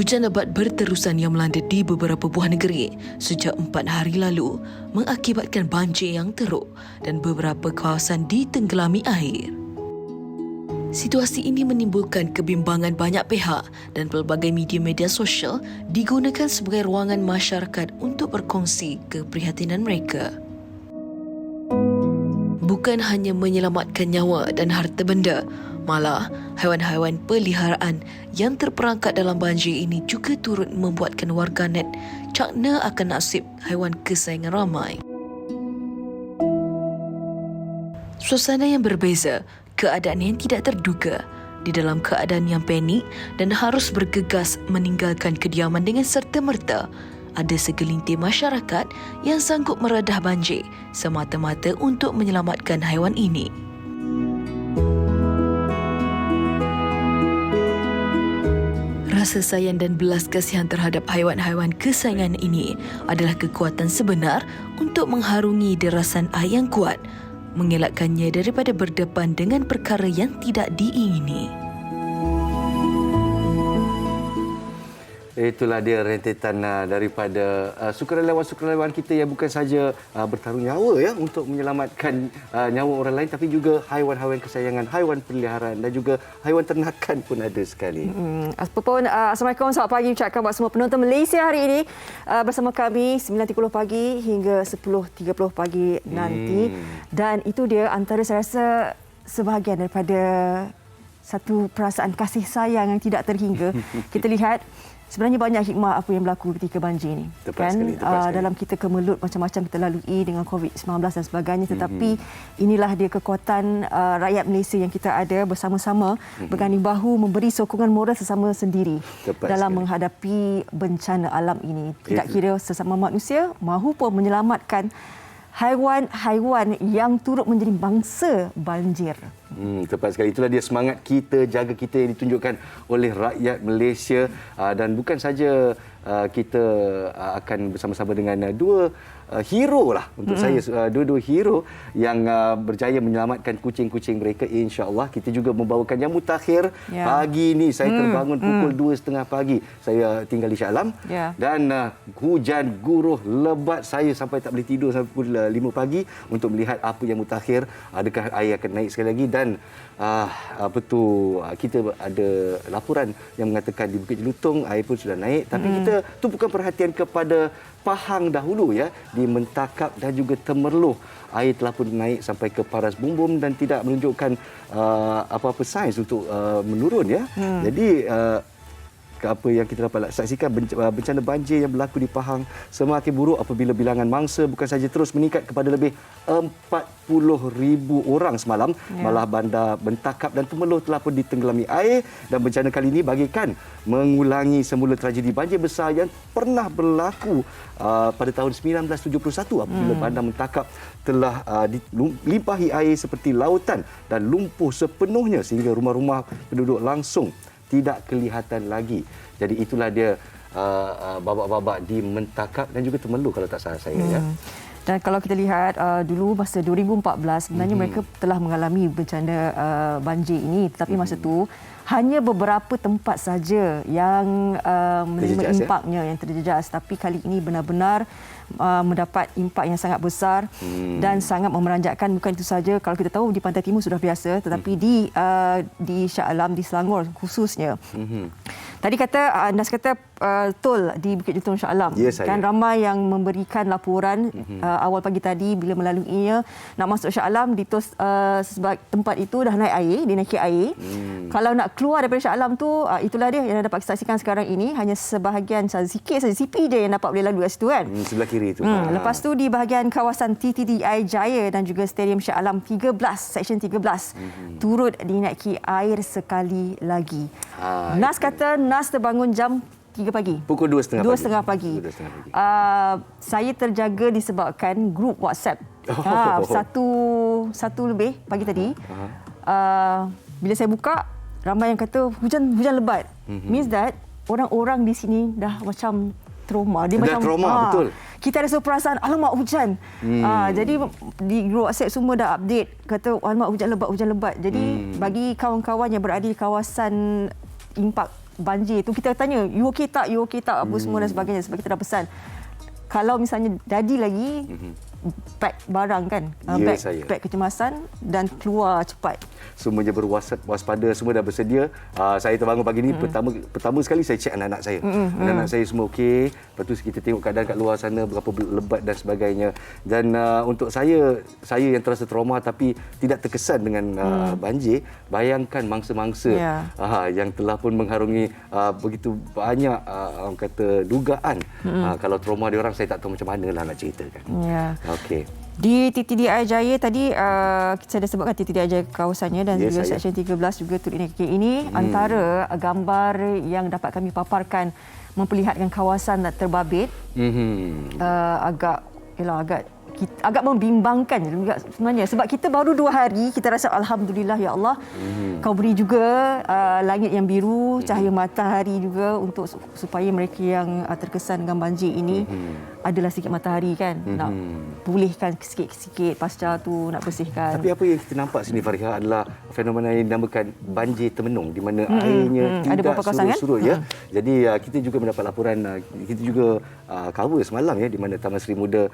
Hujan lebat berterusan yang melanda di beberapa buah negeri sejak 4 hari lalu mengakibatkan banjir yang teruk dan beberapa kawasan ditenggelami air. Situasi ini menimbulkan kebimbangan banyak pihak dan pelbagai media sosial digunakan sebagai ruangan masyarakat untuk berkongsi keprihatinan mereka. Bukan hanya menyelamatkan nyawa dan harta benda, malah haiwan-haiwan peliharaan yang terperangkap dalam banjir ini juga turut membuatkan warganet cakna akan nasib haiwan kesayangan ramai. Suasana yang berbeza, keadaan yang tidak terduga, di dalam keadaan yang panik dan harus bergegas meninggalkan kediaman dengan serta-merta, ada segelintir masyarakat yang sanggup meredah banjir semata-mata untuk menyelamatkan haiwan ini. Rasa sayang dan belas kasihan terhadap haiwan-haiwan kesayangan ini adalah kekuatan sebenar untuk mengharungi derasan air yang kuat, mengelakkannya daripada berdepan dengan perkara yang tidak diingini. Itulah dia rentetan daripada sukarelawan-sukarelawan kita yang bukan saja bertaruh nyawa ya untuk menyelamatkan nyawa orang lain, tapi juga haiwan-haiwan kesayangan, haiwan peliharaan dan juga haiwan ternakan pun ada sekali. Apapun, Assalamualaikum, selamat pagi ucapkan buat semua penonton Malaysia hari ini bersama kami 9.30 pagi hingga 10.30 pagi nanti. Dan itu dia antara saya rasa sebahagian daripada satu perasaan kasih sayang yang tidak terhingga. Kita lihat sebenarnya banyak hikmah apa yang berlaku ketika banjir ini. Tepat sekali. Dalam kita kemelut macam-macam kita lalui dengan COVID-19 dan sebagainya, tetapi inilah dia kekuatan rakyat Malaysia yang kita ada bersama-sama berganding bahu memberi sokongan moral sesama sendiri dalam menghadapi bencana alam ini. Tidak kira sesama manusia mahu pun menyelamatkan haiwan-haiwan yang turut menjadi bangsa banjir. Tepat sekali. Itulah dia semangat kita, jaga kita yang ditunjukkan oleh rakyat Malaysia. Dan bukan saja kita akan bersama-sama dengan dua hero lah untuk saya, dua hero yang berjaya menyelamatkan kucing-kucing mereka, insya-Allah. Kita juga membawakan yang mutakhir pagi ni. Saya terbangun pukul 2.30 pagi. Saya tinggal di Shah Alam dan hujan guruh lebat, saya sampai tak boleh tidur sampai pukul 5 pagi untuk melihat apa yang mutakhir, adakah air akan naik sekali lagi. Dan kita ada laporan yang mengatakan di Bukit Jelutong air pun sudah naik, tapi kita tumpukan perhatian kepada Pahang dahulu ya, di Mentakap dan juga Temerloh. Air telah pun naik sampai ke Paras Bumbum dan tidak menunjukkan apa-apa sains untuk menurun ya. Jadi apa yang kita dapat saksikan, bencana banjir yang berlaku di Pahang semakin buruk apabila bilangan mangsa bukan saja terus meningkat kepada lebih 40,000 orang semalam, malah bandar Bentakap dan Temerloh telah pun ditenggelami air. Dan bencana kali ini bagikan mengulangi semula tragedi banjir besar yang pernah berlaku pada tahun 1971 apabila bandar Bentakap telah dilimpahi air seperti lautan dan lumpuh sepenuhnya sehingga rumah-rumah penduduk langsung tidak kelihatan lagi. Jadi itulah dia babak-babak di Mentakap dan juga Temerloh kalau tak salah saya ya. Dan kalau kita lihat dulu masa 2014 sebenarnya mereka telah mengalami bencana banjir ini, tetapi masa tu hanya beberapa tempat saja yang menerima impaknya yang terjejas. Tapi kali ini benar-benar mendapat impak yang sangat besar dan sangat memeranjatkan. Bukan itu saja, kalau kita tahu di Pantai Timur sudah biasa, tetapi di Shah Alam, di Selangor khususnya. Tadi kata Nas kata tol di Bukit Jelutong Shah Alam, kan ramai yang memberikan laporan awal pagi tadi bila melaluinya nak masuk Shah Alam di tol tempat itu dah naik air, dinaiki air. Kalau nak keluar daripada Shah Alam tu, itulah dia yang dapat kita saksikan sekarang ini, hanya sebahagian sikit saja CP je yang dapat boleh lalu kat situ kan. Sebelah kiri tu. Lepas tu di bahagian kawasan TTDI Jaya dan juga Stadium Shah Alam 13, Seksyen 13 turut dinaiki air sekali lagi. Nas kata Nas terbangun jam 3 pagi. Pukul 2.30 pagi. Saya terjaga disebabkan grup WhatsApp. Satu lebih pagi tadi. Bila saya buka, ramai yang kata hujan lebat. Means that orang-orang di sini dah macam trauma. Dia macam trauma, betul. Kita rasa perasaan alamak hujan. Jadi di grup WhatsApp semua dah update kata alamak hujan lebat. Jadi bagi kawan-kawan yang berada di kawasan impak banjir tu kita tanya, you okay tak, apa semua dan sebagainya, sebab kita dah pesan. Kalau misalnya jadi lagi, pack barang kan, Ya, pack kecemasan dan keluar cepat. Semuanya berwaspada, semua dah bersedia. Saya terbangun pagi ni, pertama sekali saya cek anak-anak saya. Anak-anak saya semua okey. Lepas tu kita tengok keadaan kat luar sana, berapa lebat dan sebagainya. Dan untuk saya yang terasa trauma tapi tidak terkesan dengan banjir, bayangkan mangsa-mangsa yang telah pun mengharungi begitu banyak orang kata dugaan. Kalau trauma diorang, saya tak tahu macam mana lah nak ceritakan. Ya. Okey. Di TTDI Jaya tadi saya dah sebutkan TTDI Jaya kawasannya dan juga Seksyen 13 juga turut ini antara gambar yang dapat kami paparkan memperlihatkan kawasan terbabit agak membimbangkan juga sebenarnya, sebab kita baru 2 hari kita rasa alhamdulillah ya Allah kau beri juga langit yang biru, cahaya matahari juga untuk supaya mereka yang terkesan dengan banjir ini adalah sikit matahari kan, nak pulihkan sikit-sikit pasca tu, nak bersihkan. Tapi apa yang kita nampak sini Fariha adalah fenomena yang dinamakan banjir termenung, di mana airnya tidak surut-surut ya. Jadi kita juga mendapat laporan, kita juga cover semalam ya, di mana Taman Seri Muda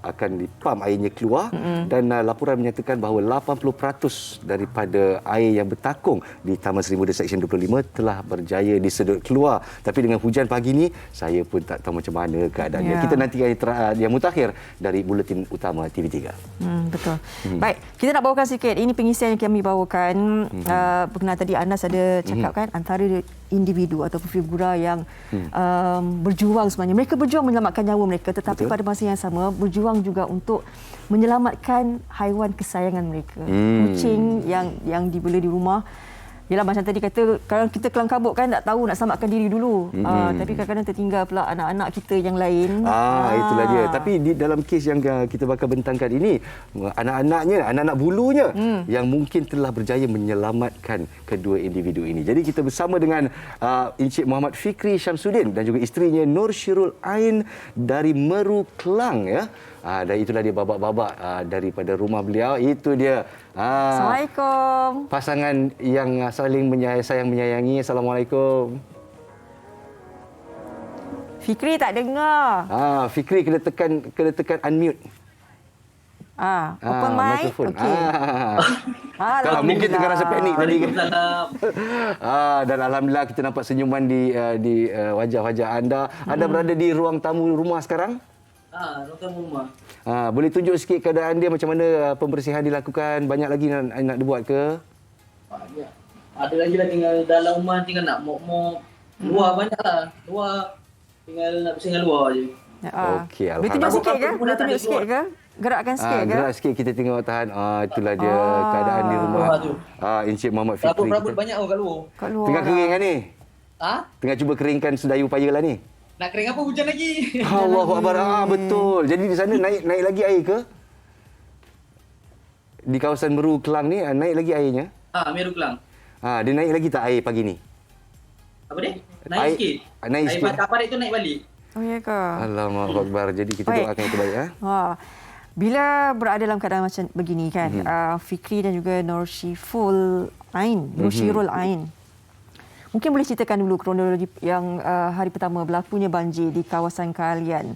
akan dipam airnya keluar dan laporan menyatakan bahawa 80% daripada air yang bertakung di Taman Seri Muda Seksyen 25 telah berjaya disedut keluar. Tapi dengan hujan pagi ni, saya pun tak tahu macam mana keadaannya. Kita nanti yang mutakhir dari Buletin Utama TV3. Betul. Baik, kita nak bawakan sikit. Ini pengisian yang kami bawakan. Berkenaan tadi Anas ada cakap kan, antara individu atau figura yang berjuang sebenarnya. Mereka berjuang menyelamatkan nyawa mereka, tetapi pada masa yang sama berjuang juga untuk menyelamatkan haiwan kesayangan mereka. Kucing yang dibela di rumah. Yalah, macam tadi kata, kalau kita kelang kabut kan tak tahu nak selamatkan diri dulu. Tapi kadang-kadang tertinggal pula anak-anak kita yang lain. Itulah dia. Tapi di dalam kes yang kita bakal bentangkan ini, anak-anak bulunya yang mungkin telah berjaya menyelamatkan kedua individu ini. Jadi kita bersama dengan Encik Muhammad Fikri Syamsuddin dan juga isterinya Nur Syirul Ain dari Meru Klang ya. Dan itulah dia babak-babak daripada rumah beliau. Itu dia. Assalamualaikum. Pasangan yang saling sayang menyayangi. Assalamualaikum. Fikri tak dengar. Fikri kena tekan unmute. Open mic. Okey. Kalau mungkin tengah rasa panik tadi kan. Dan alhamdulillah kita nampak senyuman di wajah-wajah anda. Anda berada di ruang tamu rumah sekarang? Ruang rumah. Boleh tunjuk sikit keadaan dia, macam mana pembersihan dilakukan? Banyak lagi nak dibuat ke? Banyak. Ada lagi lah tinggal dalam rumah, tinggal nak mop-mop. Luar banyak lah. Luar tinggal nak bersihkan luar je. Okey, alhamdulillah. Boleh tunjuk sikit ke? Boleh tunjuk sikit ke? Gerakkan sikit ke? Gerak sikit, kita tengok tahan. Itulah dia keadaan di rumah. Encik Muhammad Fikri. Perabot banyak kat luar. Tengah kering kan ni? Tengah cuba keringkan sedayu upaya lah ni? Nak kering apa, hujan lagi. Allahu Akbar. Betul. Jadi di sana naik lagi air ke? Di kawasan Meru Klang ni naik lagi airnya? Meru Klang. Dia naik lagi tak air pagi ni? Apa dia? Naik sikit. Naik sikit. Air parit tu naik balik. Oh ya ke? Allahu Akbar. Jadi kita doakan yang terbaik. Bila berada dalam keadaan macam begini kan, Fikri dan juga Nur Syirul Ain. Mungkin boleh ceritakan dulu kronologi yang hari pertama berlakunya banjir di kawasan kalian.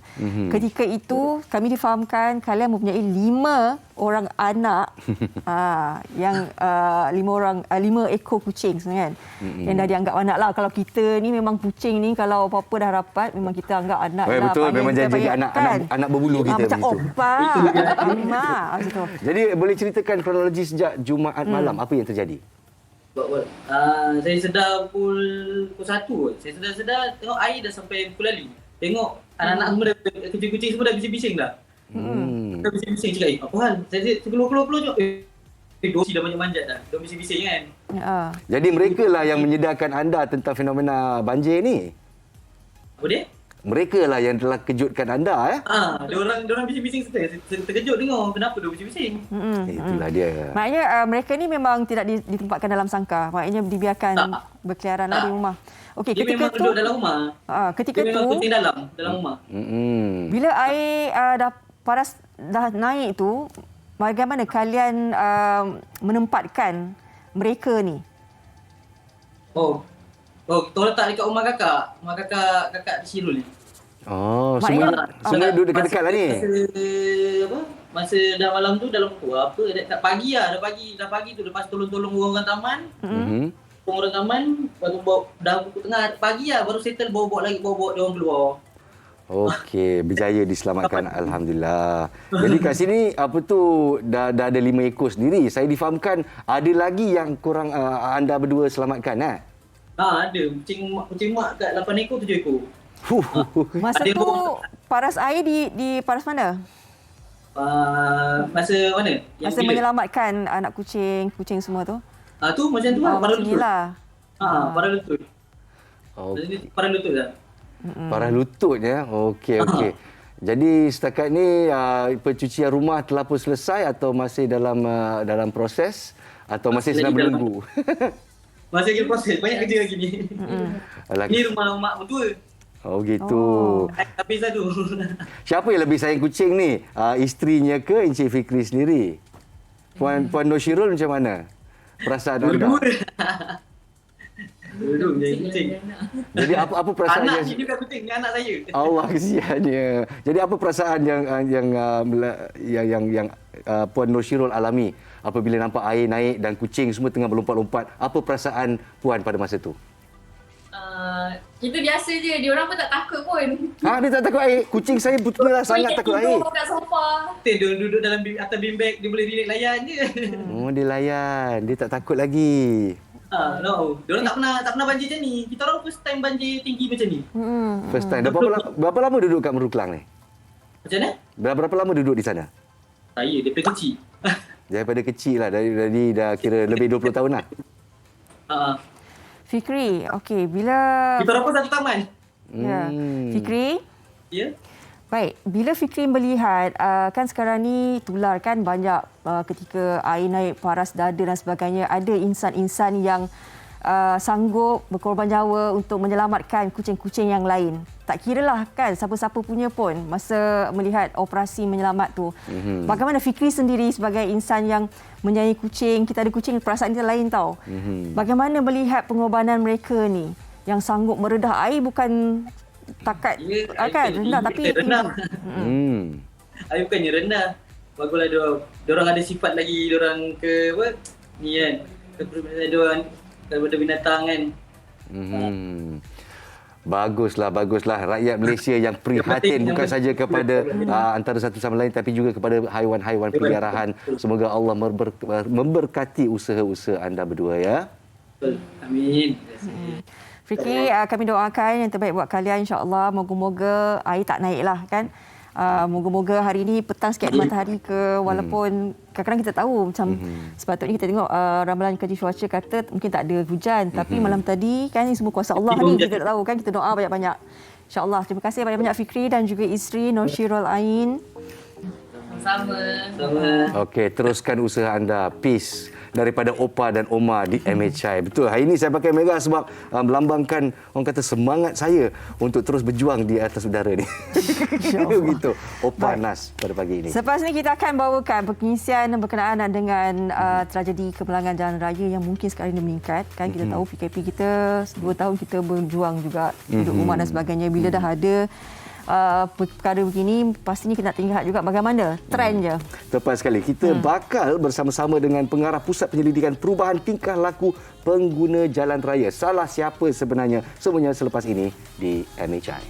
Ketika itu kami difahamkan kalian mempunyai 5 orang anak yang 5 ekor kucing sebenarnya kan. Yang dah dianggap anak lah. Kalau kita ni memang kucing ni kalau apa-apa dah rapat memang kita anggap anak lah. Betul, memang jadi anak berbulu kita. Macam opak. Jadi boleh ceritakan kronologi sejak Jumaat malam, apa yang terjadi? Saya sedar pukul 1 kot. Saya sedar tengok air dah sampai pukul lalu. Tengok anak-anak semua dah, kucing-kucing semua dah bising-bising dah. Dah bising-bising cakap, apa hal? Saya keluar-keluar je. Dosi dah banyak manjat dah. Dah bising-bising kan. Jadi mereka lah yang menyedarkan anda tentang fenomena banjir ni? Apa dia? Mereka lah yang telah kejutkan anda Diorang bising-bising terkejut dengar kenapa dia bising-bising. Itulah dia. Maknanya mereka ni memang tidak ditempatkan dalam sangkar. Maknanya dibiarkan berkeliaran di rumah. Okey, dia memang duduk dalam rumah. Ketika dia memang kucing dalam rumah. Bila air dah naik tu, bagaimana kalian menempatkan mereka ni? Oh, kita letak dekat rumah kakak Syirul ni. Oh, Maknanya- semua duduk dekat-dekat lah ni. Masa dah malam tu dalam apa dah pagi dah pagi tu lepas tolong-tolong orang taman. Orang taman baru dah pukul tengah pagi baru settle bawa dia orang keluar. Okey, berjaya diselamatkan, alhamdulillah. Jadi kat sini apa tu dah ada 5 ekor sendiri. Saya difahamkan ada lagi yang korang anda berdua selamatkan Ada kucing mak kat 8 ekor 7 ekor. Masa Ada tu paras air di paras mana? Masa mana? Masa menyelamatkan anak kucing semua tu. Tu macam tu lah, pada macam lutut. inilah. Pada lutut. Okey. Pada lutut dah. Parah lutut ya. Okey. Jadi setakat ni pencucian rumah telah pun selesai atau masih dalam proses atau masih sedang lagi dalam- menunggu? Masih lagi proses, banyak kerja lagi ni. Ni rumah mak mentua. Oh gitu. Habis dah tu. Siapa yang lebih sayang kucing ni? Isterinya ke Encik Fikri sendiri? Puan Nur Syirul macam mana? Perasaan anda? Dua-dua. Dua-dua menjadi kucing. Jadi apa perasaan Anak yang ni juga kucing, ni anak saya. Allah kesiannya. Jadi apa perasaan yang Puan Nur Syirul alami apabila nampak air naik dan kucing semua tengah berlompat-lompat? Apa perasaan puan pada masa tu? Kita biasa je, dia orang pun tak takut pun. Dia tak takut air. Kucing saya betul-betul sangat takut air. Tidur kat sofa. Dia duduk dalam atas beanbag, dia boleh relax layan je. Oh, dia layan. Dia tak takut lagi. No. Dia orang tak pernah banjir macam ni. Kita orang first time banjir tinggi macam ni. First time. Dah berapa lama duduk kat Meruklang ni? Macam mana? Berapa lama duduk di sana? Saya daripada kecil. Daripada kecil lah. Dari dah kira lebih 20 tahun lah. Fikri, okey, bila Kita orang pun satu taman. ya. Fikri, Ya? baik, bila Fikri melihat kan sekarang ni tular kan banyak ketika air naik paras dada dan sebagainya, ada insan-insan yang sanggup berkorban nyawa untuk menyelamatkan kucing-kucing yang lain. Tak kiralah kan siapa-siapa punya pun masa melihat operasi menyelamat tu. Bagaimana Fikri sendiri sebagai insan yang menyayangi kucing, kita ada kucing perasaan kita lain tau. Bagaimana melihat pengorbanan mereka ni yang sanggup meredah air bukan takat kan rendah tapi rendah. Air bukannya rendah. Baguslah dia orang ada sifat lagi, dia orang ke apa? Ni kan. Dia orang daripada binatang kan. Baguslah. Rakyat Malaysia yang prihatin bukan saja kepada antara satu sama lain tapi juga kepada haiwan-haiwan peliharaan. Semoga Allah memberkati usaha-usaha anda berdua ya. Amin. Fikri, kami doakan yang terbaik buat kalian insya-Allah. Moga-moga air tak naiklah kan. Moga-moga hari ini petang sikit ada matahari ke, walaupun kadang-kadang kita tahu macam sepatutnya kita tengok ramalan kaji cuaca kata mungkin tak ada hujan, tapi malam tadi kan ini semua kuasa Allah ni, kita tak tahu kan, kita doa banyak-banyak. InsyaAllah. Terima kasih banyak-banyak Fikri dan juga isteri Nur Syirul Ain. Sama. Okey, teruskan usaha anda. Peace daripada Opa dan Oma di MHI. Betul, hari ini saya pakai merah sebab melambangkan orang kata semangat saya untuk terus berjuang di atas udara ni. Begitu. Opa Nas pada pagi ini. Selepas ini kita akan bawakan pengisian berkenaan dengan tragedi kemalangan jalan raya yang mungkin sekarang ini meningkat. Kan kita tahu PKP kita 2 tahun kita berjuang juga duduk rumah dan sebagainya. Bila dah ada perkara begini, pastinya kita nak tengok juga bagaimana trendnya. Tepat sekali. Kita bakal bersama-sama dengan pengarah Pusat Penyelidikan Perubahan Tingkah Laku Pengguna Jalan Raya. Salah siapa sebenarnya? Semuanya selepas ini di MHI.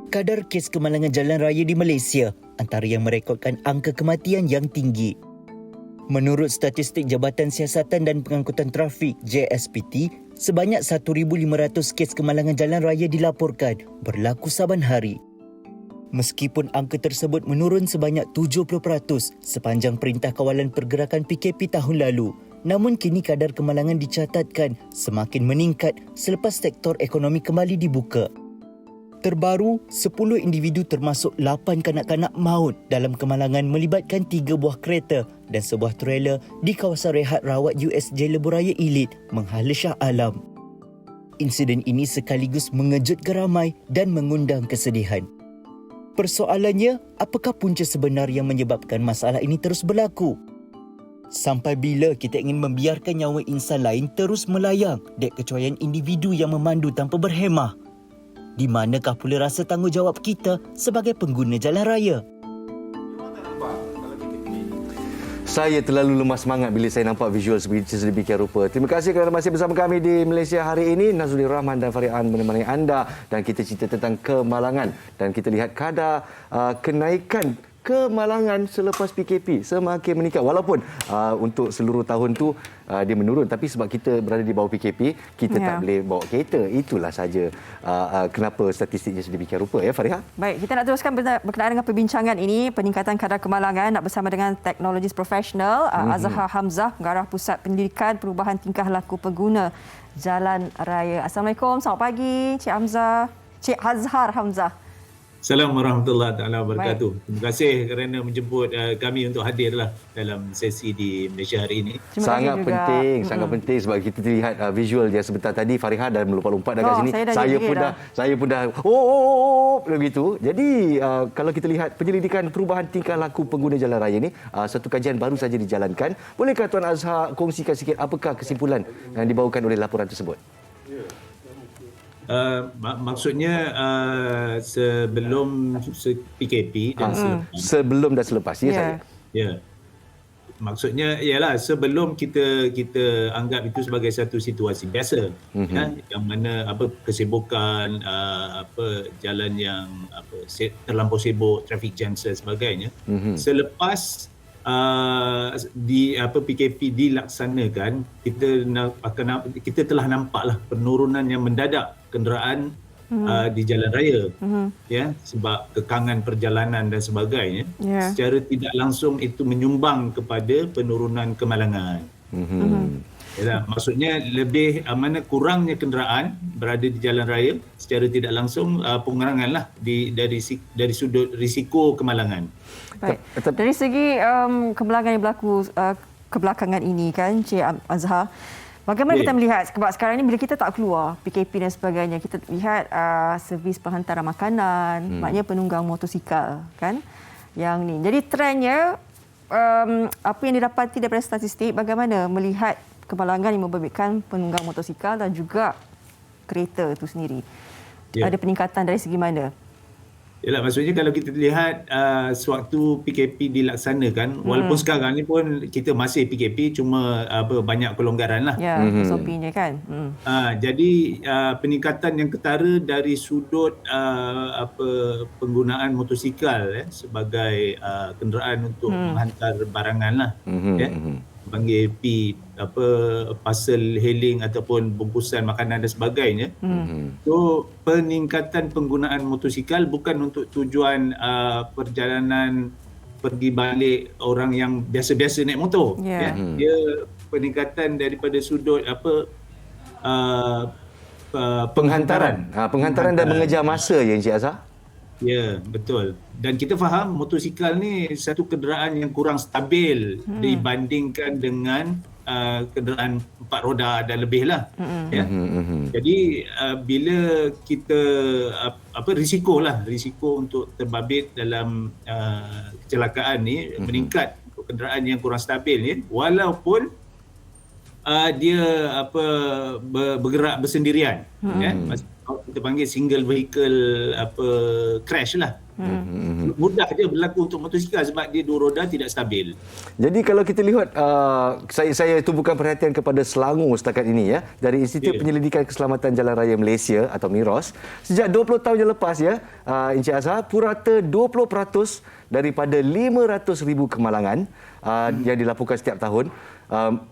Kadar kes kemalangan jalan raya di Malaysia antara yang merekodkan angka kematian yang tinggi. Menurut statistik Jabatan Siasatan dan Pengangkutan Trafik JSPT, sebanyak 1,500 kes kemalangan jalan raya dilaporkan berlaku saban hari. Meskipun angka tersebut menurun sebanyak 70% sepanjang Perintah Kawalan Pergerakan PKP tahun lalu, namun kini kadar kemalangan dicatatkan semakin meningkat selepas sektor ekonomi kembali dibuka. Terbaru, 10 individu termasuk 8 kanak-kanak maut dalam kemalangan melibatkan 3 buah kereta dan sebuah trailer di kawasan rehat rawat USJ Lebuhraya Elite, menghala Shah Alam. Insiden ini sekaligus mengejutkan ramai dan mengundang kesedihan. Persoalannya, apakah punca sebenar yang menyebabkan masalah ini terus berlaku? Sampai bila kita ingin membiarkan nyawa insan lain terus melayang dek kecuaian individu yang memandu tanpa berhemah? Di manakah pula rasa tanggungjawab kita sebagai pengguna jalan raya? Saya terlalu lemah semangat bila saya nampak visual sedemikian rupa. Terima kasih kerana masih bersama kami di Malaysia hari ini. Nazrul Rahman dan Farihan menemani anda dan kita cerita tentang kemalangan dan kita lihat kadar kenaikan kemalangan selepas PKP semakin meningkat. Walaupun untuk seluruh tahun tu dia menurun, tapi sebab kita berada di bawah PKP, kita tak boleh bawa kereta. Itulah saja kenapa statistiknya sedemikian rupa, ya Fariha. Baik, kita nak teruskan berkenaan dengan perbincangan ini, peningkatan kadar kemalangan, nak bersama dengan teknologis profesional Azhar Hamzah, Pengarah Pusat Pendidikan Perubahan Tingkah Laku Pengguna Jalan Raya. Assalamualaikum, selamat pagi Cik Hamzah. Cik Azhar Hamzah. Assalamualaikum warahmatullahi taala wabarakatuh. Terima kasih kerana menjemput kami untuk hadirlah dalam sesi di Malaysia hari ini. Sangat penting sebab kita lihat visual yang sebentar tadi Fariha dah melompat-lompat dekat sini. Saya pun dah begitu. Jadi kalau kita lihat penyelidikan perubahan tingkah laku pengguna jalan raya ni, satu kajian baru saja dijalankan. Bolehkah Tuan Azhar kongsikan sikit apakah kesimpulan yang dibawakan oleh laporan tersebut? Maksudnya sebelum PKP dan selepas. Sebelum dan selepas, ya saya. Ya. Maksudnya ialah sebelum kita anggap itu sebagai satu situasi biasa, yang mana kesibukan, jalan yang terlampau sibuk, traffic jam dan sebagainya. Selepas PKP dilaksanakan, kita telah nampaklah penurunan yang mendadak kenderaan di jalan raya, ya, sebab kekangan perjalanan dan sebagainya. Secara tidak langsung itu menyumbang kepada penurunan kemalangan. Maksudnya lebih kurangnya kenderaan berada di jalan raya, secara tidak langsung penguranganlah dari sudut risiko kemalangan. Baik. Dari segi kemalangan yang berlaku kebelakangan ini kan Cik Azhar, bagaimana kita melihat sebab sekarang ini bila kita tak keluar PKP dan sebagainya, kita lihat servis penghantaran makanan, maknanya penunggang motosikal kan yang ni. Jadi trendnya apa yang didapati daripada statistik, bagaimana melihat kemalangan yang membabitkan penunggang motosikal dan juga kereta itu sendiri? Ada peningkatan dari segi mana? Yalah, maksudnya kalau kita lihat sewaktu PKP dilaksanakan, walaupun sekarang ni pun kita masih PKP, cuma banyak pelonggaran lah. Ya, SOP-nya kan. Jadi peningkatan yang ketara dari sudut penggunaan motosikal sebagai kenderaan untuk menghantar barangan lah. Panggil parcel hailing ataupun bungkusan makanan dan sebagainya. So peningkatan penggunaan motosikal bukan untuk tujuan perjalanan pergi balik orang yang biasa-biasa naik motor. Dia peningkatan daripada sudut penghantaran dan mengejar masa ya Encik Azhar. Ya, betul. Dan kita faham motosikal ni satu kenderaan yang kurang stabil dibandingkan dengan kenderaan 4 roda dan lebih lah. Jadi bila kita risiko untuk terbabit dalam kecelakaan ni meningkat untuk kenderaan yang kurang stabil ni, walaupun dia bergerak bersendirian, kita panggil single vehicle crash lah. Mudah je berlaku untuk motosikal sebab dia 2 roda tidak stabil. Jadi kalau kita lihat saya tumpukan perhatian kepada Selangor setakat ini ya, dari Institut Penyelidikan Keselamatan Jalan Raya Malaysia atau MIROS, sejak 20 tahun yang lepas ya, Encik Azhar, purata 20% daripada 500,000 kemalangan yang dilaporkan setiap tahun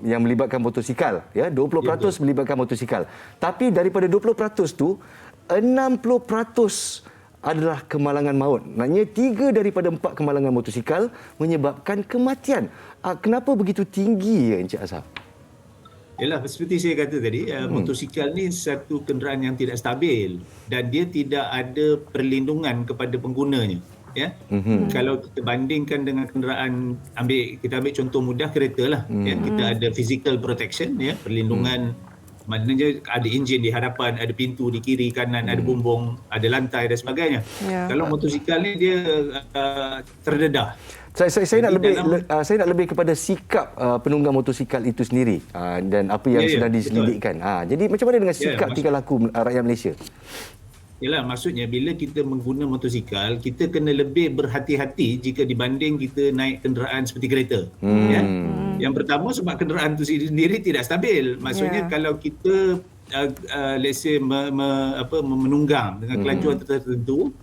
yang melibatkan motosikal ya, 20% melibatkan motosikal. Tapi daripada 20% tu 60% adalah kemalangan maut. Maknanya 3 daripada 4 kemalangan motosikal menyebabkan kematian. Kenapa begitu tinggi ya Encik Azhar? Yalah, seperti saya kata tadi, motosikal ni satu kenderaan yang tidak stabil dan dia tidak ada perlindungan kepada penggunanya. Ya, kalau kita bandingkan dengan kenderaan, kita ambil contoh mudah, kereta lah. Ya, kita ada physical protection, ya, perlindungan. Maknanya ada enjin di hadapan, ada pintu di kiri kanan, ada bumbung, ada lantai dan sebagainya. Kalau motosikal ni dia terdedah. Saya nak lebih kepada sikap penunggang motosikal itu sendiri dan apa yang sedang diselidikkan. Jadi macam mana dengan sikap tingkah laku rakyat Malaysia? Yalah, maksudnya bila kita mengguna motosikal, kita kena lebih berhati-hati jika dibanding kita naik kenderaan seperti kereta. Ya? Yang pertama sebab kenderaan itu sendiri tidak stabil. Maksudnya kalau kita let's say menunggang dengan kelajuan tertentu,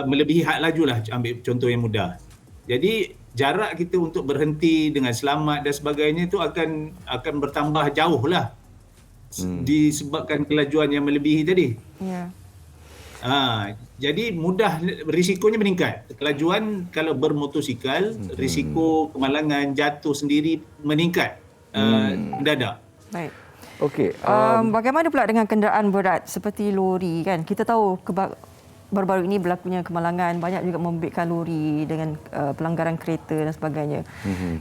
melebihi had laju lah, ambil contoh yang mudah. Jadi jarak kita untuk berhenti dengan selamat dan sebagainya itu akan bertambah jauh lah disebabkan kelajuan yang melebihi tadi. Jadi mudah, risikonya meningkat. Kelajuan kalau bermotosikal, risiko kemalangan, jatuh sendiri meningkat mendadak. Baik. Okey. Bagaimana pula dengan kenderaan berat seperti lori kan? Kita tahu baru-baru ini berlakunya kemalangan, banyak juga membebitkan lori dengan pelanggaran kereta dan sebagainya.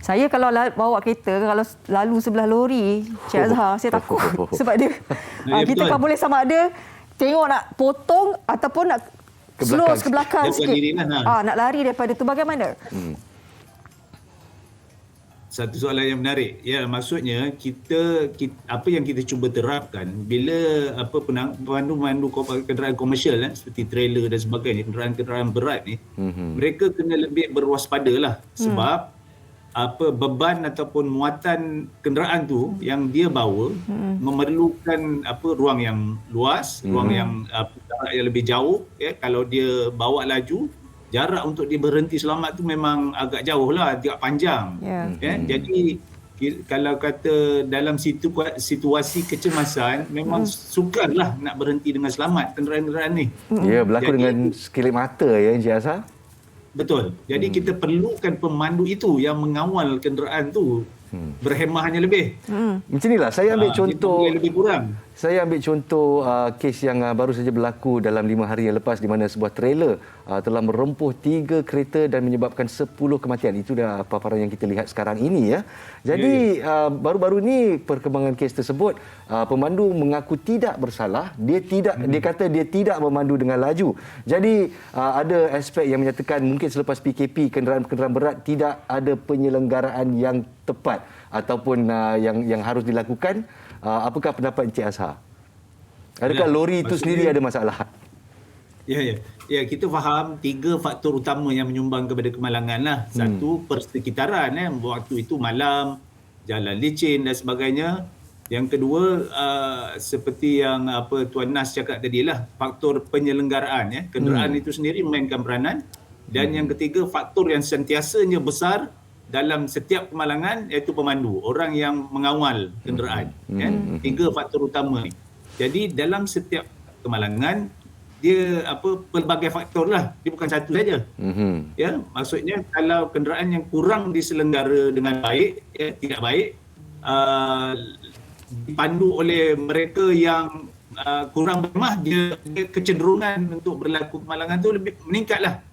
Saya kalau bawa kereta, kalau lalu sebelah lori, Cik Azhar, saya takut sebab dia kita kan boleh sama ada tengok nak potong ataupun nak slow ke belakang sikit. Nak lari daripada tu, bagaimana? Satu soalan yang menarik. Ya, maksudnya kita apa yang kita cuba terapkan bila pemandu kenderaan komersial seperti trailer dan sebagainya, kenderaan berat ni, mereka kena lebih berwaspadalah sebab beban ataupun muatan kenderaan tu yang dia bawa memerlukan ruang yang luas, ruang yang jarak yang lebih jauh. Kalau dia bawa laju, jarak untuk dia berhenti selamat tu memang agak jauh lah, agak panjang. Jadi kalau kata dalam situasi kecemasan, memang sukarlah nak berhenti dengan selamat kenderaan-kenderaan ni. Ya, berlaku dengan sekelip mata ya, Encik Azhar. Betul. Jadi kita perlukan pemandu itu yang mengawal kenderaan tu berhemahnya lebih. Macam inilah saya ambil contoh. Lebih kurang. Saya ambil contoh kes yang baru saja berlaku dalam 5 hari yang lepas di mana sebuah trailer telah merempuh 3 kereta dan menyebabkan 10 kematian. Itu dah paparan yang kita lihat sekarang ini ya. Jadi baru-baru ini perkembangan kes tersebut, pemandu mengaku tidak bersalah. Dia kata dia tidak memandu dengan laju. Jadi ada aspek yang menyatakan mungkin selepas PKP kenderaan-kenderaan berat tidak ada penyelenggaraan yang tepat ataupun yang harus dilakukan. Apakah pendapat Encik Azhar? Adakah lori itu sendiri ada masalah? Ya, kita faham 3 faktor utama yang menyumbang kepada kemalangan lah. Satu, persekitaran. Waktu itu malam, jalan licin dan sebagainya. Yang kedua, seperti yang Tuan Nas cakap tadi lah, faktor penyelenggaraan. Kenderaan itu sendiri memainkan peranan. Dan yang ketiga, faktor yang sentiasanya besar dalam setiap kemalangan iaitu pemandu, orang yang mengawal kenderaan. 3 faktor utama ni. Jadi dalam setiap kemalangan dia pelbagai faktor lah, dia bukan satu saja. Ya, maksudnya kalau kenderaan yang kurang diselenggara dengan baik, tidak baik, dipandu oleh mereka yang kurang berhemah, dia kecenderungan untuk berlaku kemalangan tu lebih meningkatlah.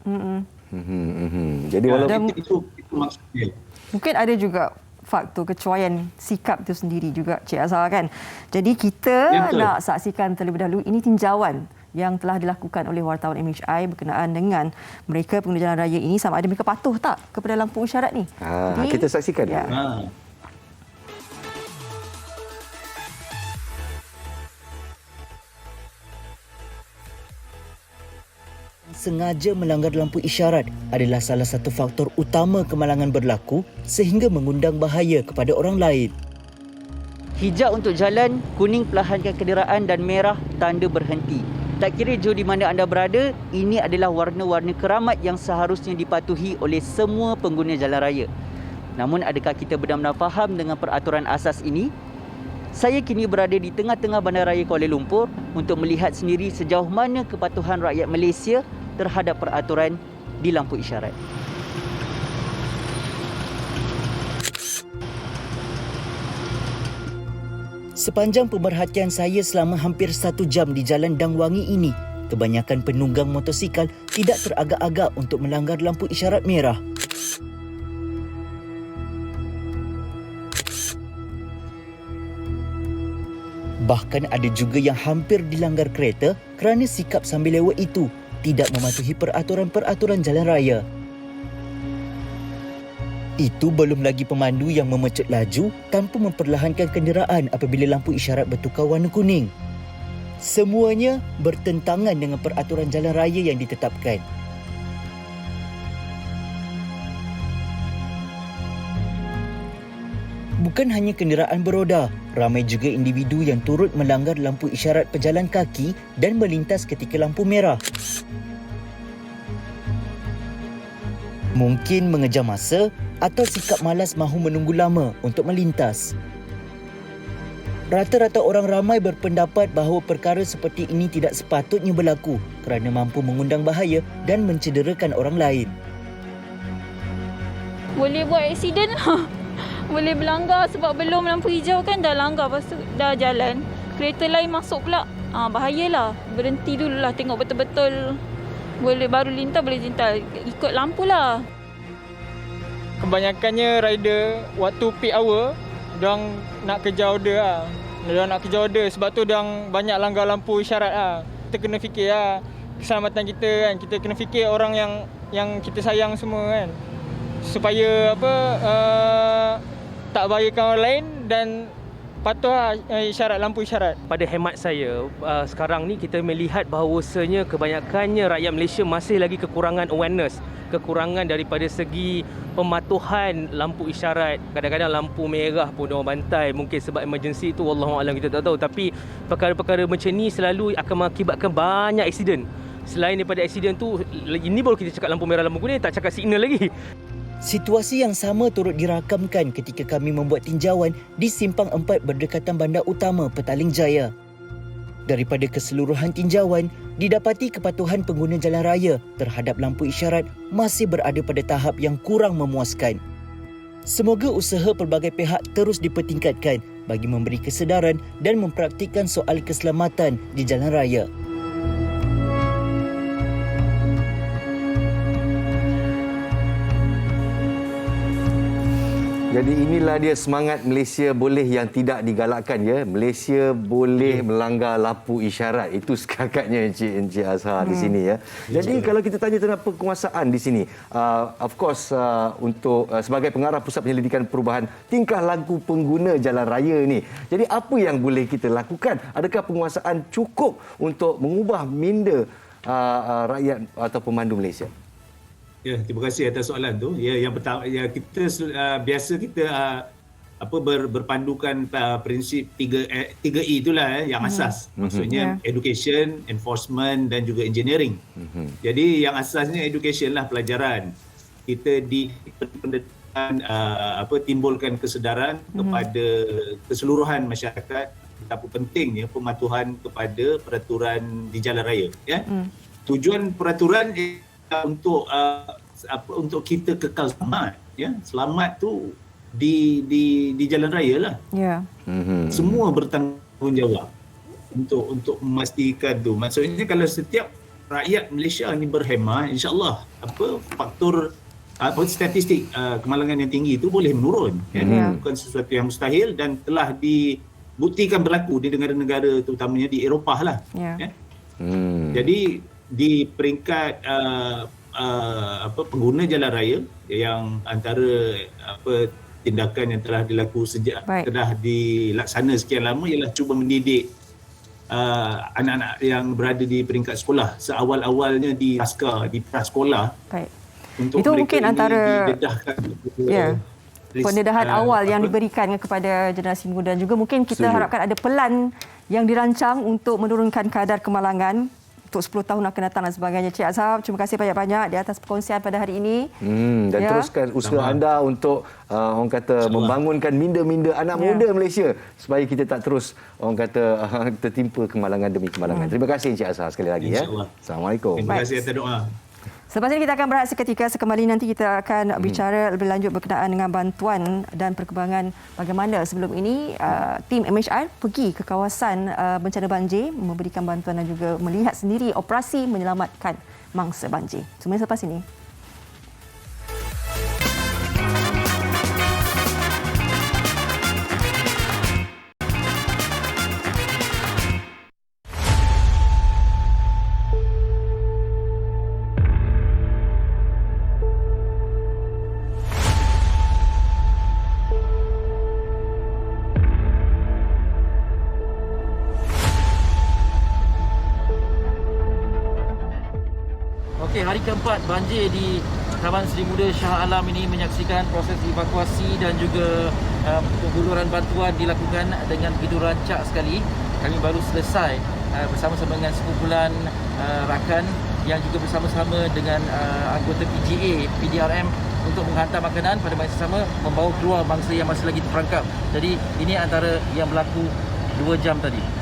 Jadi walaupun itu maksudnya. Mungkin ada juga faktor kecuaian sikap itu sendiri juga, Cik Azhar kan. Jadi kita nak saksikan terlebih dahulu ini tinjauan yang telah dilakukan oleh wartawan MHI berkenaan dengan mereka pengguna jalan raya ini, sama ada mereka patuh tak kepada lampu isyarat ni. Jadi, kita saksikan. Sengaja melanggar lampu isyarat adalah salah satu faktor utama kemalangan berlaku sehingga mengundang bahaya kepada orang lain. Hijau untuk jalan, kuning perlahankan kenderaan dan merah tanda berhenti. Tak kira jauh di mana anda berada, ini adalah warna-warna keramat yang seharusnya dipatuhi oleh semua pengguna jalan raya. Namun adakah kita benar-benar faham dengan peraturan asas ini? Saya kini berada di tengah-tengah Bandaraya Kuala Lumpur untuk melihat sendiri sejauh mana kepatuhan rakyat Malaysia terhadap peraturan di lampu isyarat. Sepanjang pemerhatian saya selama hampir 1 jam di Jalan Dang Wangi ini, kebanyakan penunggang motosikal tidak teragak-agak untuk melanggar lampu isyarat merah. Bahkan ada juga yang hampir dilanggar kereta kerana sikap sambil lewat itu tidak mematuhi peraturan-peraturan jalan raya. Itu belum lagi pemandu yang memecut laju tanpa memperlahankan kenderaan apabila lampu isyarat bertukar warna kuning. Semuanya bertentangan dengan peraturan jalan raya yang ditetapkan. Bukan hanya kenderaan beroda, ramai juga individu yang turut melanggar lampu isyarat pejalan kaki dan melintas ketika lampu merah. Mungkin mengejar masa atau sikap malas mahu menunggu lama untuk melintas. Rata-rata orang ramai berpendapat bahawa perkara seperti ini tidak sepatutnya berlaku kerana mampu mengundang bahaya dan mencederakan orang lain. Boleh buat aksiden lah. Boleh berlanggar sebab belum lampu hijau kan dah langgar, lepas tu dah jalan. Kereta lain masuk pula. Bahayalah. Berhenti dululah, tengok betul-betul. Boleh baru lintas, boleh lintas. Ikut lampu lah. Kebanyakannya rider waktu peak hour, diorang nak kejar order lah. Diorang nak kejar order sebab tu diorang banyak langgar lampu isyarat lah. Kita kena fikir lah keselamatan kita kan. Kita kena fikir orang yang kita sayang semua kan. Supaya tak bahayakan orang lain dan patuhlah lampu isyarat. Pada hemat saya, sekarang ni kita melihat bahawasanya kebanyakannya rakyat Malaysia masih lagi kekurangan awareness, kekurangan daripada segi pematuhan lampu isyarat. Kadang-kadang lampu merah pun diorang bantai, mungkin sebab emergency tu, wallahualam kita tak tahu. Tapi perkara-perkara macam ni selalu akan mengakibatkan banyak aksiden. Selain daripada aksiden tu, ini baru kita cakap lampu merah, lampu kuning, tak cakap signal lagi. Situasi yang sama turut dirakamkan ketika kami membuat tinjauan di Simpang 4 berdekatan bandar utama Petaling Jaya. Daripada keseluruhan tinjauan, didapati kepatuhan pengguna jalan raya terhadap lampu isyarat masih berada pada tahap yang kurang memuaskan. Semoga usaha pelbagai pihak terus dipertingkatkan bagi memberi kesedaran dan mempraktikkan soal keselamatan di jalan raya. Jadi inilah dia semangat Malaysia boleh yang tidak digalakkan ya. Malaysia boleh melanggar lampu isyarat. Itu sekakatnya Encik Azhar di sini ya. Jadi kalau kita tanya tentang penguasaan di sini, of course untuk sebagai pengarah Pusat Penyelidikan Perubahan tingkah laku pengguna jalan raya ni. Jadi apa yang boleh kita lakukan? Adakah penguasaan cukup untuk mengubah minda rakyat atau pemandu Malaysia? Ya, terima kasih atas soalan tu. Ya, yang pertama, ya kita biasa kita berpandukan prinsip 3E itulah yang asas. Maksudnya education, enforcement dan juga engineering. Jadi yang asasnya education lah, pelajaran. Kita timbulkan kesedaran kepada keseluruhan masyarakat betapa pentingnya pematuhan kepada peraturan di jalan raya ya. Tujuan peraturan untuk kita kekal selamat ya. Selamat tu di jalan raya lah. Semua bertanggungjawab untuk memastikan tu. Maksudnya kalau setiap rakyat Malaysia ni berhemah, insya-Allah faktor statistik kemalangan yang tinggi itu boleh menurun ya. Bukan sesuatu yang mustahil dan telah dibuktikan berlaku di negara-negara terutamanya di Eropah lah ya. Jadi di peringkat pengguna jalan raya yang antara tindakan yang telah dilaku telah dilaksana sekian lama ialah cuba mendidik anak-anak yang berada di peringkat sekolah seawal-awalnya di prasekolah. Untuk itu mungkin antara pendedahan awal yang apa? diberikan kepada generasi muda, dan juga mungkin kita harapkan ada pelan yang dirancang untuk menurunkan kadar kemalangan untuk 10 tahun akan datang dan sebagainya. Cik Azhar, terima kasih banyak-banyak di atas perkongsian pada hari ini. Dan teruskan usaha anda untuk orang kata membangunkan minda-minda anak muda Malaysia supaya kita tak terus orang kata tertimpa kemalangan demi kemalangan. Terima kasih Encik Azhar sekali lagi ya. Assalamualaikum. Terima kasih atas doa. Selepas ini kita akan berehat seketika. Sekembali nanti kita akan bicara lebih lanjut berkenaan dengan bantuan dan perkembangan bagaimana sebelum ini tim MHR pergi ke kawasan bencana banjir memberikan bantuan dan juga melihat sendiri operasi menyelamatkan mangsa banjir. Semua selepas ini. Okey, hari keempat banjir di Taman Seri Muda Shah Alam ini menyaksikan proses evakuasi dan juga penguluran bantuan dilakukan dengan begitu rancak sekali. Kami baru selesai bersama-sama dengan sekumpulan rakan yang juga bersama-sama dengan anggota PGA, PDRM untuk menghantar makanan pada masa sama membawa keluar mangsa yang masih lagi terperangkap. Jadi ini antara yang berlaku 2 jam tadi.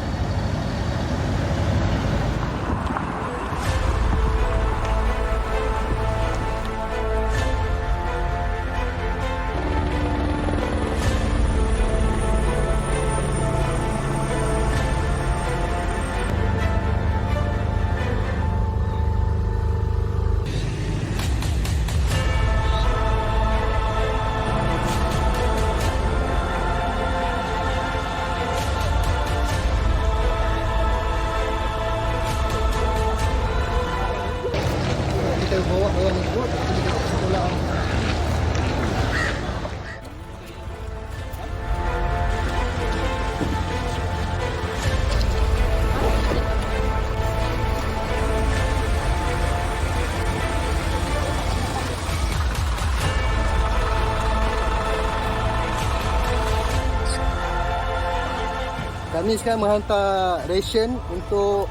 Kami sekarang menghantar ration untuk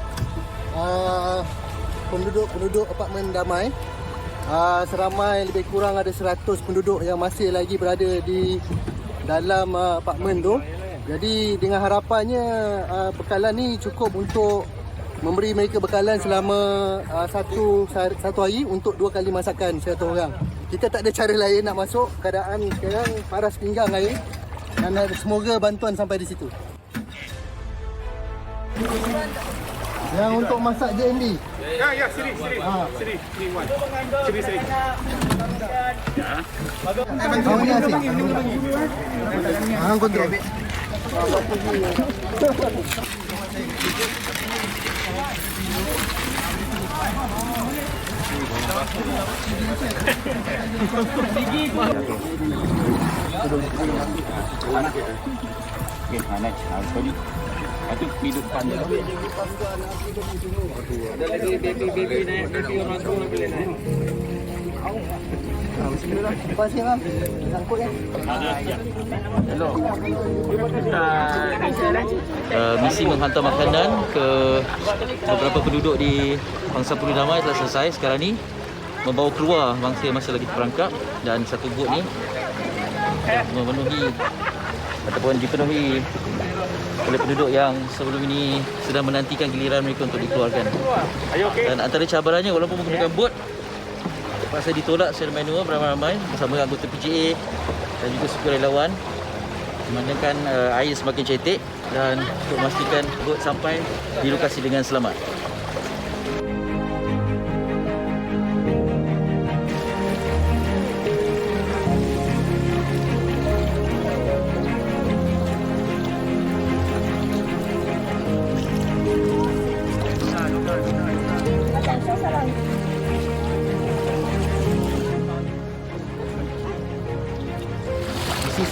penduduk apartmen Damai. Seramai lebih kurang ada 100 penduduk yang masih lagi berada di dalam apartmen tu. Jadi dengan harapannya bekalan ni cukup untuk memberi mereka bekalan selama satu hari untuk 2 kali masakan satu orang. Kita tak ada cara lain nak masuk. Keadaan sekarang paras pinggang air dan semoga bantuan sampai di situ. Yang untuk masak JND. Ya, siri. Siri 1. Siri. Kamu ni asyik. Kontrol. Itu hidup panjang. Ada lagi baby naik, baby orang tua boleh naik. Bismillah. Lepas ni bang. Sangkut ya. Hello. Misi menghantar makanan ke beberapa penduduk di Pangsapuri Damai telah selesai. Sekarang ni membawa keluar mangsa yang masih lagi terperangkap dan satu bot ni memenuhi ataupun dipenuhi oleh penduduk yang sebelum ini sedang menantikan giliran mereka untuk dikeluarkan. Dan antara cabarannya walaupun menggunakan bot, terpaksa ditolak secara manual beramai-ramai bersama anggota PGA dan juga sukarelawan memandangkan air semakin cetek dan untuk memastikan bot sampai di lokasi dengan selamat.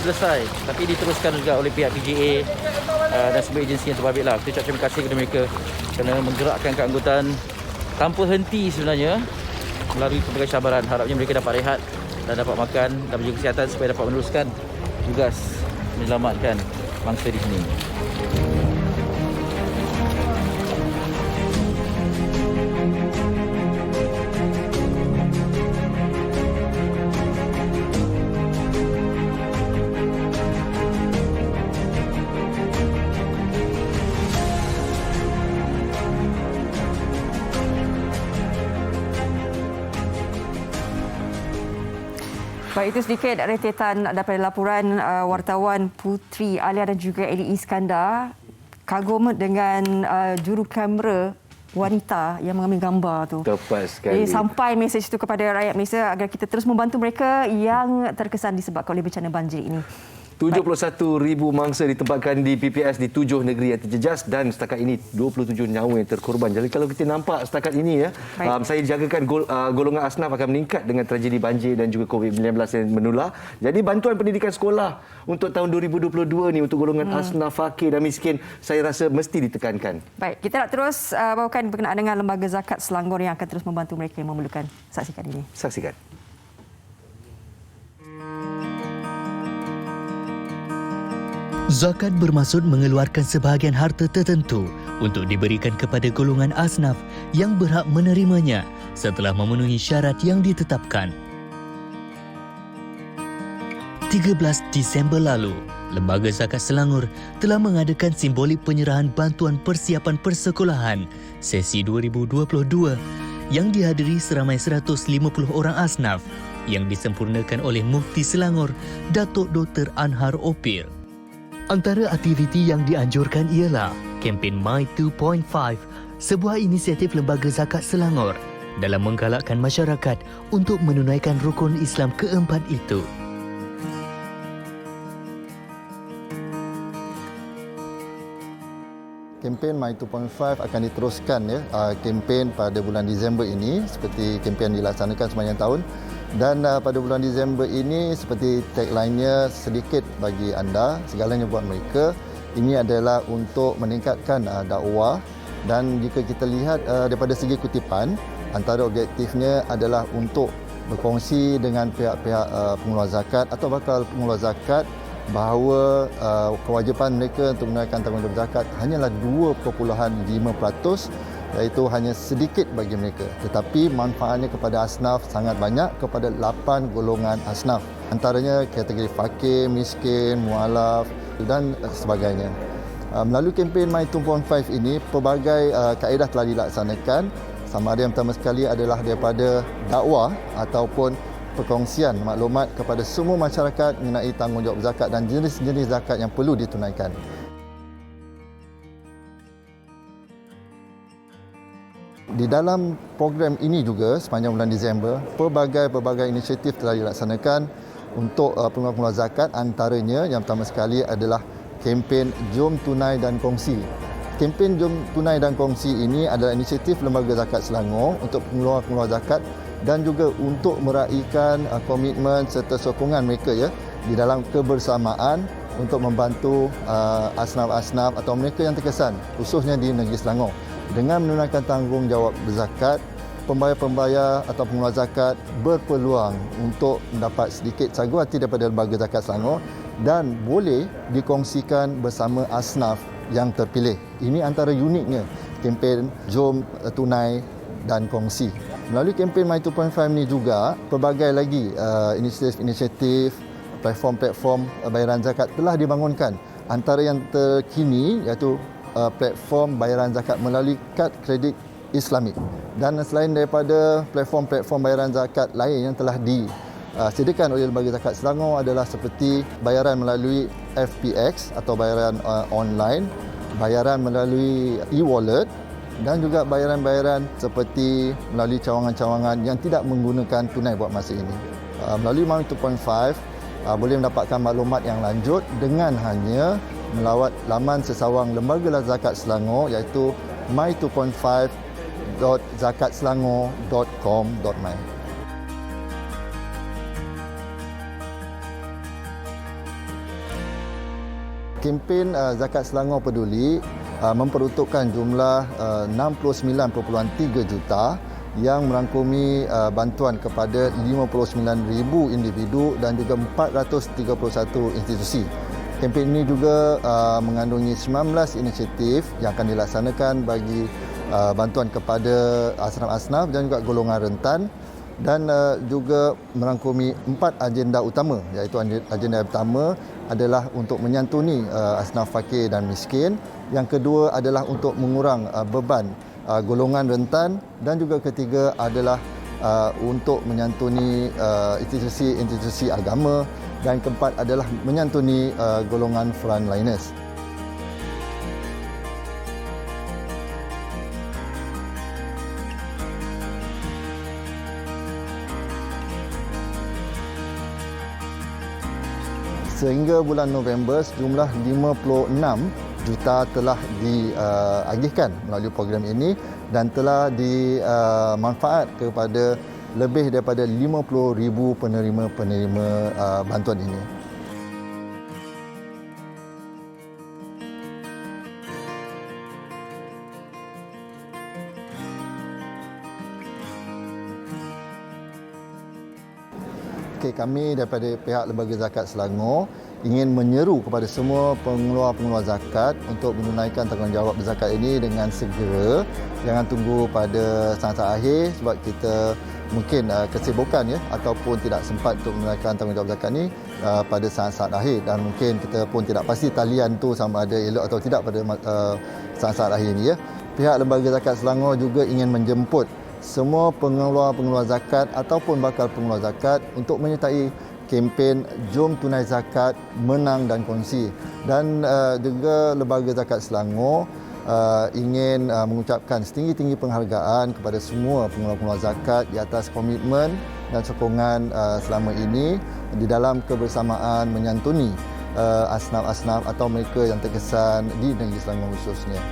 Selesai, tapi diteruskan juga oleh pihak PGA dan semua agensi yang terbabit lah. Kita ucap terima kasih kepada mereka kerana menggerakkan keanggotaan tanpa henti sebenarnya melalui pelbagai cabaran. Harapnya mereka dapat rehat dan dapat makan dan menjaga kesihatan supaya dapat meneruskan tugas menyelamatkan bangsa di sini. Itu sedikit rentetan daripada laporan wartawan Putri Alia dan juga Eli Iskandar. Kagum dengan juru kamera wanita yang mengambil gambar tu. Tepat sekali. Jadi sampai mesej itu kepada rakyat Malaysia agar kita terus membantu mereka yang terkesan disebabkan oleh bencana banjir ini. 71,000 mangsa ditempatkan di PPS di 7 negeri yang terjejas dan setakat ini 27 nyawa yang terkorban. Jadi kalau kita nampak setakat ini ya, saya dijagakan golongan asnaf akan meningkat dengan tragedi banjir dan juga COVID-19 yang menular. Jadi bantuan pendidikan sekolah untuk tahun 2022 ni untuk golongan asnaf, fakir dan miskin saya rasa mesti ditekankan. Baik, kita nak terus bawakan berkenaan dengan Lembaga Zakat Selangor yang akan terus membantu mereka yang memerlukan. Saksikan ini. Saksikan. Zakat bermaksud mengeluarkan sebahagian harta tertentu untuk diberikan kepada golongan asnaf yang berhak menerimanya setelah memenuhi syarat yang ditetapkan. 13 Disember lalu, Lembaga Zakat Selangor telah mengadakan simbolik penyerahan bantuan persiapan persekolahan sesi 2022 yang dihadiri seramai 150 orang asnaf yang disempurnakan oleh Mufti Selangor, Datuk Dr. Anhar Opir. Antara aktiviti yang dianjurkan ialah kempen My 2.5, sebuah inisiatif Lembaga Zakat Selangor dalam menggalakkan masyarakat untuk menunaikan rukun Islam keempat itu. Kempen My 2.5 akan diteruskan ya, kempen pada bulan Disember ini seperti kempen yang dilaksanakan sepanjang tahun. Dan pada bulan Disember ini seperti tagline-nya sedikit bagi anda, segalanya buat mereka. Ini adalah untuk meningkatkan dakwah dan jika kita lihat daripada segi kutipan, antara objektifnya adalah untuk berkongsi dengan pihak-pihak pengeluar zakat atau bakal pengeluar zakat bahawa kewajipan mereka untuk menunaikan tanggungjawab zakat hanyalah 2.5%, iaitu hanya sedikit bagi mereka, tetapi manfaatnya kepada asnaf sangat banyak kepada 8 golongan asnaf, antaranya kategori fakir, miskin, mualaf dan sebagainya. Melalui kempen My 2.5 ini, pelbagai kaedah telah dilaksanakan. Sama ada yang pertama sekali adalah daripada dakwah ataupun perkongsian maklumat kepada semua masyarakat mengenai tanggungjawab zakat dan jenis-jenis zakat yang perlu ditunaikan. Di dalam program ini juga sepanjang bulan Disember, pelbagai inisiatif telah dilaksanakan untuk pengeluar zakat, antaranya yang pertama sekali adalah kempen Jom Tunai dan Kongsi. Kempen Jom Tunai dan Kongsi ini adalah inisiatif Lembaga Zakat Selangor untuk pengeluar zakat dan juga untuk meraihkan komitmen serta sokongan mereka ya di dalam kebersamaan untuk membantu asnaf-asnaf atau mereka yang terkesan khususnya di negeri Selangor. Dengan menunaikan tanggungjawab zakat, pembayar-pembayar atau pengeluar zakat berpeluang untuk mendapat sedikit sagu hati daripada Lembaga Zakat Selangor dan boleh dikongsikan bersama asnaf yang terpilih. Ini antara uniknya kempen Jom Tunai dan Kongsi. Melalui kempen My 2.5 ini juga, pelbagai lagi inisiatif, platform-platform bayaran zakat telah dibangunkan. Antara yang terkini iaitu platform bayaran zakat melalui kad kredit Islamik. Dan selain daripada platform-platform bayaran zakat lain yang telah disediakan oleh Lembaga Zakat Selangor adalah seperti bayaran melalui FPX atau bayaran online, bayaran melalui e-wallet dan juga bayaran-bayaran seperti melalui cawangan-cawangan yang tidak menggunakan tunai buat masa ini. Melalui My 2.5 boleh mendapatkan maklumat yang lanjut dengan hanya melawat laman sesawang Lembaga Zakat Selangor iaitu my2.5.zakatselangor.com.my. Kempen Zakat Selangor Peduli memperuntukkan jumlah 69.3 juta yang merangkumi bantuan kepada 59,000 individu dan juga 431 institusi. Kempen ini juga mengandungi 19 inisiatif yang akan dilaksanakan bagi bantuan kepada asnaf-asnaf dan juga golongan rentan dan juga merangkumi 4 agenda utama, iaitu agenda pertama adalah untuk menyantuni asnaf fakir dan miskin, yang kedua adalah untuk mengurang beban golongan rentan dan juga ketiga adalah untuk menyantuni institusi-institusi agama, dan keempat adalah menyantuni golongan frontliners. Sehingga bulan November, sejumlah 56 juta telah diagihkan melalui program ini dan telah dimanfaat kepada lebih daripada 50,000 penerima-penerima bantuan ini. Kami daripada pihak Lembaga Zakat Selangor ingin menyeru kepada semua pengeluar-pengeluar zakat untuk menunaikan tanggungjawab berzakat ini dengan segera. Jangan tunggu pada saat-saat akhir sebab kita mungkin kesibukan ataupun tidak sempat untuk menunaikan tanggungjawab zakat ini pada saat-saat akhir, dan mungkin kita pun tidak pasti talian tu sama ada elok atau tidak pada saat-saat akhir ini. Pihak Lembaga Zakat Selangor juga ingin menjemput semua pengeluar-pengeluar zakat ataupun bakal pengeluar zakat untuk menyertai kempen Jom Tunai Zakat, Menang dan Kongsi. Dan juga Lembaga Zakat Selangor ingin mengucapkan setinggi-tinggi penghargaan kepada semua pengeluar-pengeluar zakat di atas komitmen dan sokongan selama ini di dalam kebersamaan menyantuni asnaf-asnaf atau mereka yang terkesan di negeri Selangor khususnya.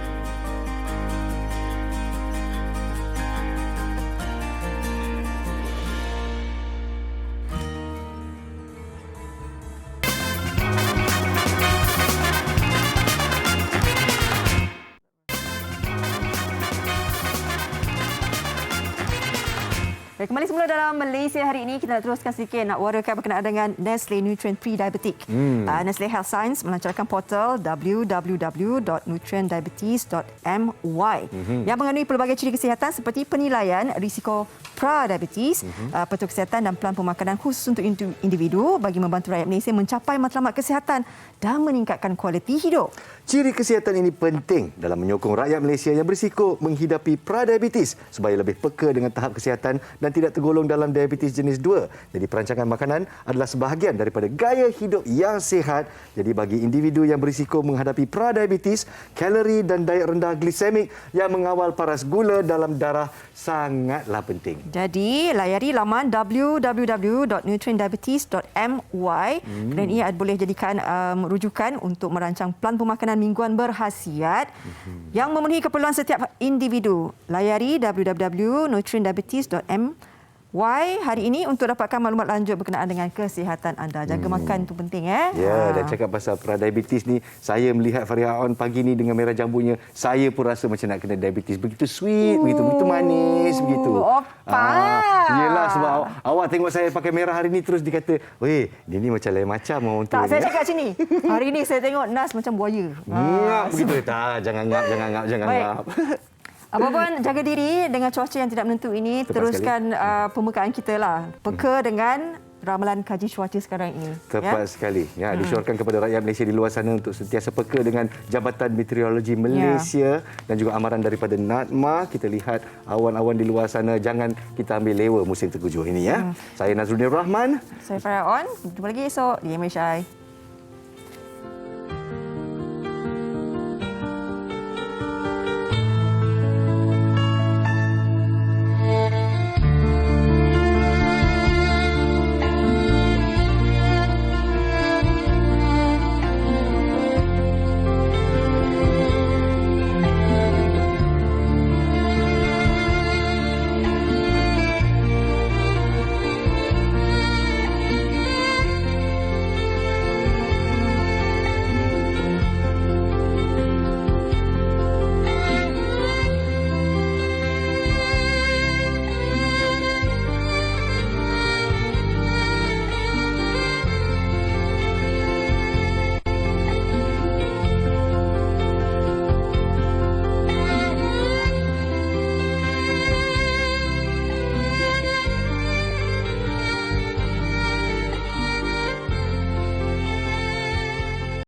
Kembali semula dalam Malaysia hari ini, kita nak teruskan sedikit nak warakan berkenaan dengan Nestle Nutrient Pre-Diabetic. Nestle Health Science melancarkan portal www.nutrientdiabetes.my yang mengandungi pelbagai ciri kesihatan seperti penilaian risiko pra-diabetes, petua kesihatan dan pelan pemakanan khusus untuk individu bagi membantu rakyat Malaysia mencapai matlamat kesihatan dan meningkatkan kualiti hidup. Ciri kesihatan ini penting dalam menyokong rakyat Malaysia yang berisiko menghidapi pra-diabetes supaya lebih peka dengan tahap kesihatan dan tidak tergolong dalam diabetes jenis 2. Jadi perancangan makanan adalah sebahagian daripada gaya hidup yang sihat. Jadi bagi individu yang berisiko menghadapi pra-diabetes, kalori dan diet rendah glisemik yang mengawal paras gula dalam darah sangatlah penting. Jadi layari laman www.nutrientdiabetes.my dan ia boleh jadikan rujukan untuk merancang plan pemakanan mingguan berkhasiat yang memenuhi keperluan setiap individu. Layari www.nutrientdiabetes.my hari ini untuk dapatkan maklumat lanjut berkenaan dengan kesihatan anda. Jaga makan itu penting Ya, dan cakap pasal pra-diabetes ni, saya melihat Faria On pagi ni dengan merah jambunya, saya pun rasa macam nak kena diabetes. Begitu sweet, begitu manis begitu. Yelah, sebab awak tengok saya pakai merah hari ni terus dikata, "Weh, dia ni macam lain macam orang tu." Tak, saya cakap sini. Hari ini saya tengok Nas macam buaya. Ngap begitu. Tak, jangan ngap. Apa pun, jaga diri dengan cuaca yang tidak menentu ini. Tepat teruskan pembukaan kita lah. Peka dengan ramalan kaji cuaca sekarang ini. Tepat sekali. Ya, disyorkan kepada rakyat Malaysia di luar sana untuk sentiasa peka dengan Jabatan Meteorologi Malaysia dan juga amaran daripada NADMA. Kita lihat awan-awan di luar sana, jangan kita ambil lewa musim terkujuh ini. Saya Nazrudin Rahman. Saya Farah On. Jumpa lagi esok di Malaysia.